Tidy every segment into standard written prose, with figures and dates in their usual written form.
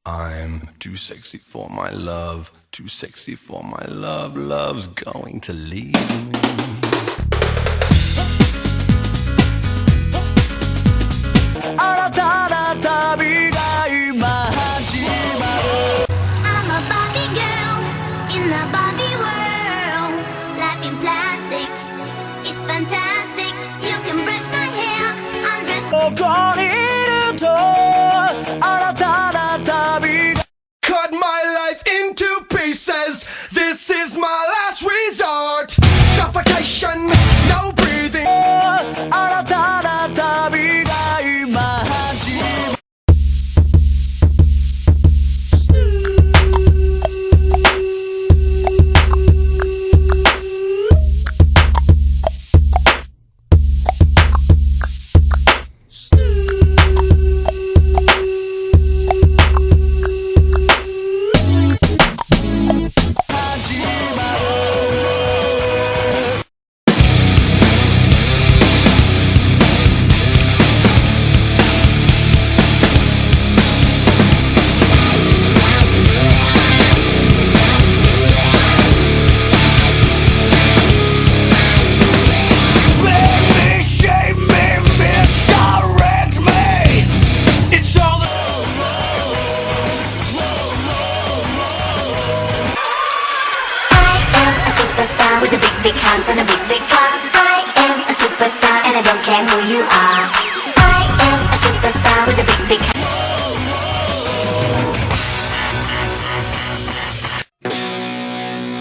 I'm too sexy for my love, too sexy for my love, love's going to leave me. I'm a Barbie girl in the Barbie world. Life in plastic, it's fantastic. You can brush my hair, undress. Cut my life into pieces. This is my last resort. Suffocation, no breathing. Superstar with a big house and a big car. I am a superstar and I don't care who you are. I am a superstar with a big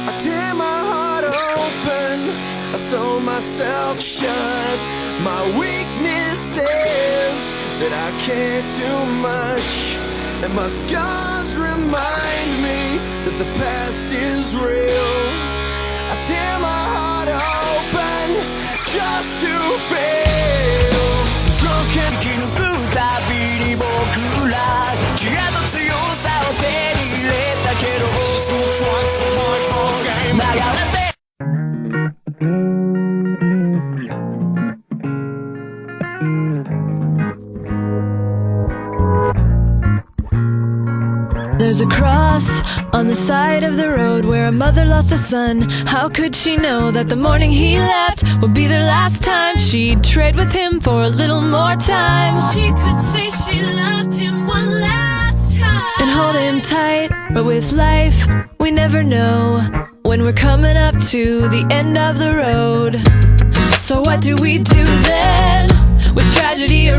I tear my heart open, I sew myself shut. My weakness is that I care too much, and my scars remind me that the past is real. I tear my heart open just to fail. Drunk and 生き抜くたびに僕ら知恵と強さを手に入れたけど 流れて There's a cross on the side of the road where a mother lost a son. How could she know that the morning he left would be the last time she'd trade with him for a little more time? She could say she loved him one last time and hold him tight, but with life we never know when we're coming up to the end of the road. So what do we do then with tragedy around?